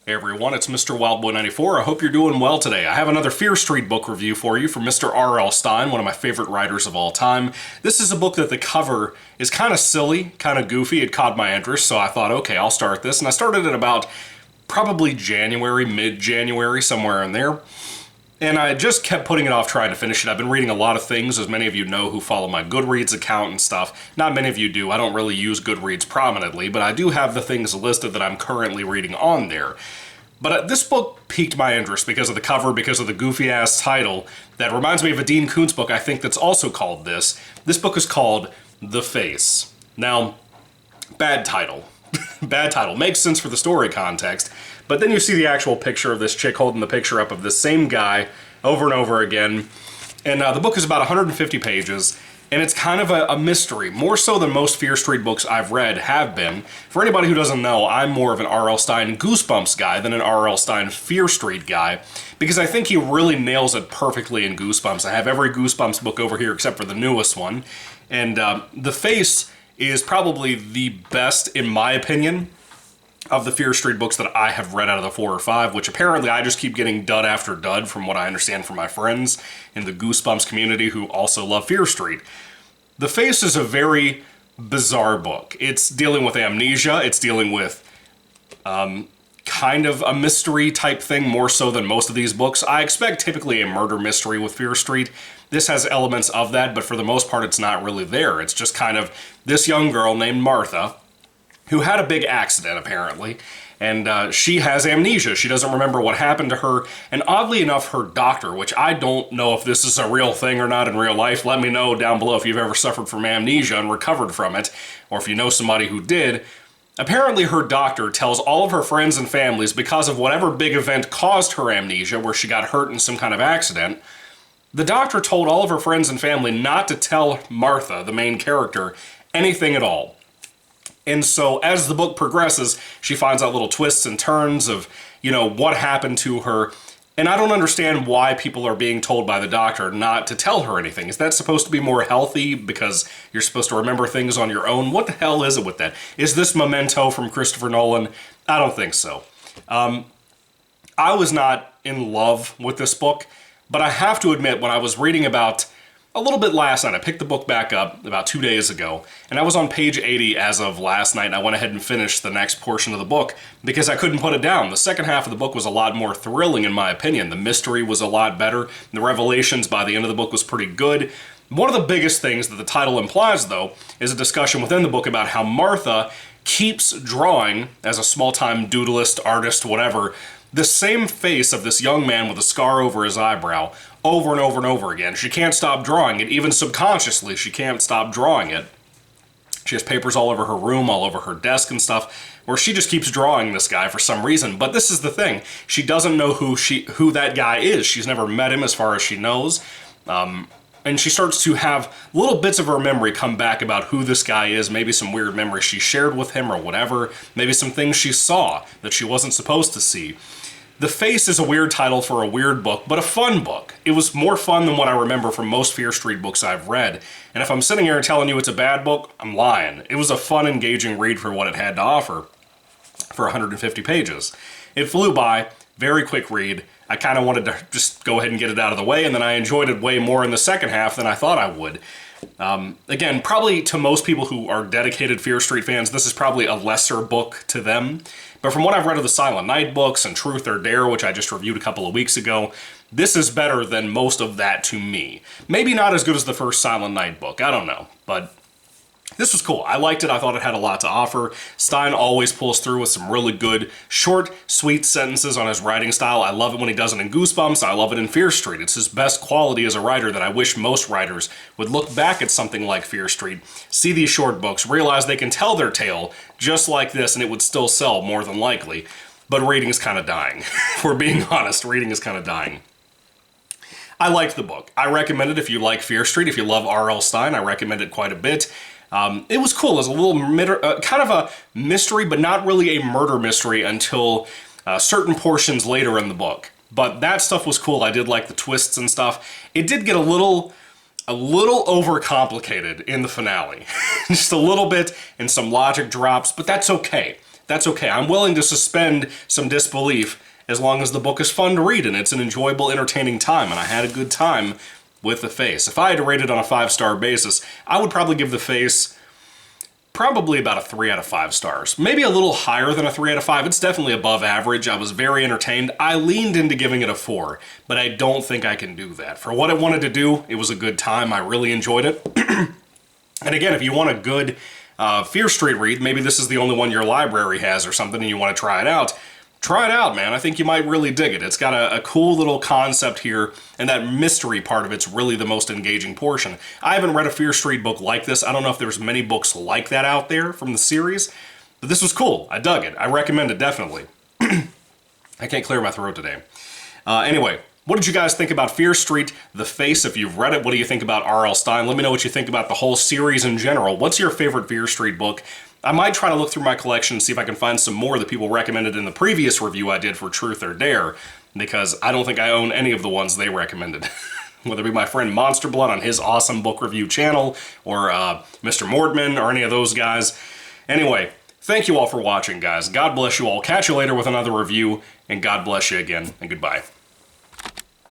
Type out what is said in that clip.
Hey everyone, it's Mr. Wildboy94. I hope you're doing well today. I have another Fear Street book review for you from Mr. R.L. Stine, one of my favorite writers of all time. This is a book that the cover is kind of silly, kind of goofy. It caught my interest, so I thought, okay, I'll start this. And I started at about probably January, mid-January, somewhere in there. And I just kept putting it off trying to finish it. I've been reading a lot of things, as many of you know who follow my Goodreads account and stuff. Not many of you do. I don't really use Goodreads prominently, but I do have the things listed that I'm currently reading on there. But this book piqued my interest because of the cover, because of the goofy-ass title that reminds me of a Dean Koontz book, I think, that's also called this. This book is called The Face. Now, bad title. Bad title. Makes sense for the story context. But then you see the actual picture of this chick holding the picture up of this same guy over and over again. And the book is about 150 pages, and it's kind of a mystery, more so than most Fear Street books I've read have been. For anybody who doesn't know, I'm more of an R.L. Stine Goosebumps guy than an R.L. Stine Fear Street guy, because I think he really nails it perfectly in Goosebumps. I have every Goosebumps book over here except for the newest one, and The Face is probably the best, in my opinion, of the Fear Street books that I have read out of the 4 or 5, which apparently I just keep getting dud after dud from what I understand from my friends in the Goosebumps community who also love Fear Street. The Face is a very bizarre book. It's dealing with amnesia, it's dealing with kind of a mystery type thing more so than most of these books. I expect typically a murder mystery with Fear Street. This has elements of that, but for the most part it's not really there. It's just kind of this young girl named Martha who had a big accident, apparently, and she has amnesia. She doesn't remember what happened to her, and oddly enough, her doctor, which I don't know if this is a real thing or not in real life. Let me know down below if you've ever suffered from amnesia and recovered from it, or if you know somebody who did. Apparently, her doctor tells all of her friends and families, because of whatever big event caused her amnesia, where she got hurt in some kind of accident, the doctor told all of her friends and family not to tell Martha, the main character, anything at all. And so as the book progresses, she finds out little twists and turns of, what happened to her. And I don't understand why people are being told by the doctor not to tell her anything. Is that supposed to be more healthy because you're supposed to remember things on your own? What the hell is it with that? Is this Memento from Christopher Nolan? I don't think so. I was not in love with this book, but I have to admit, when I was reading about a little bit last night, I picked the book back up about 2 days ago, and I was on page 80 as of last night, and I went ahead and finished the next portion of the book because I couldn't put it down. The second half of the book was a lot more thrilling, in my opinion. The mystery was a lot better. The revelations by the end of the book was pretty good. One of the biggest things that the title implies, though, is a discussion within the book about how Martha keeps drawing, as a small-time doodleist, artist, whatever, the same face of this young man with a scar over his eyebrow over and over and over again. She can't stop drawing it, even subconsciously she can't stop drawing it. She has papers all over her room, all over her desk and stuff, where she just keeps drawing this guy for some reason. But this is the thing, she doesn't know who that guy is. She's never met him as far as she knows. And she starts to have little bits of her memory come back about who this guy is, maybe some weird memories she shared with him or whatever, maybe some things she saw that she wasn't supposed to see. The Face is a weird title for a weird book, but a fun book. It was more fun than what I remember from most Fear Street books I've read. And if I'm sitting here telling you it's a bad book, I'm lying. It was a fun, engaging read for what it had to offer for 150 pages. It flew by, very quick read. I kind of wanted to just go ahead and get it out of the way, and then I enjoyed it way more in the second half than I thought I would. Again, probably to most people who are dedicated Fear Street fans, this is probably a lesser book to them. But from what I've read of the Silent Night books and Truth or Dare, which I just reviewed a couple of weeks ago, this is better than most of that to me. Maybe not as good as the first Silent Night book, I don't know, but this was cool. I liked it. I thought it had a lot to offer. Stine always pulls through with some really good, short, sweet sentences on his writing style. I love it when he does it in Goosebumps. I love it in Fear Street. It's his best quality as a writer that I wish most writers would look back at something like Fear Street, see these short books, realize they can tell their tale just like this and it would still sell more than likely. But reading is kind of dying. If we're being honest, reading is kind of dying. I liked the book. I recommend it if you like Fear Street. If you love R.L. Stine, I recommend it quite a bit. It was cool. It was a little kind of a mystery, but not really a murder mystery until certain portions later in the book. But that stuff was cool. I did like the twists and stuff. It did get a little overcomplicated in the finale. Just a little bit, and some logic drops, but that's okay. That's okay. I'm willing to suspend some disbelief as long as the book is fun to read and it's an enjoyable, entertaining time, and I had a good time with The Face. If I had to rate it on a 5-star basis, I would probably give The Face probably about a 3 out of 5 stars. Maybe a little higher than a 3 out of 5. It's definitely above average. I was very entertained. I leaned into giving it a 4, but I don't think I can do that. For what it wanted to do, it was a good time. I really enjoyed it. And again, if you want a good Fear Street read, maybe this is the only one your library has or something and you want to try it out, man. I think you might really dig it. It's got a cool little concept here, and that mystery part of it's really the most engaging portion. I haven't read a Fear Street book like this. I don't know if there's many books like that out there from the series, but this was cool. I dug it. I recommend it, definitely. I can't clear my throat today. Anyway, what did you guys think about Fear Street, The Face? If you've read it, what do you think about R.L. Stine? Let me know what you think about the whole series in general. What's your favorite Fear Street book? I might try to look through my collection and see if I can find some more that people recommended in the previous review I did for Truth or Dare, because I don't think I own any of the ones they recommended. Whether it be my friend Monster Blood on his awesome book review channel, or Mr. Mordman, or any of those guys. Anyway, thank you all for watching, guys. God bless you all. Catch you later with another review, and God bless you again, and goodbye.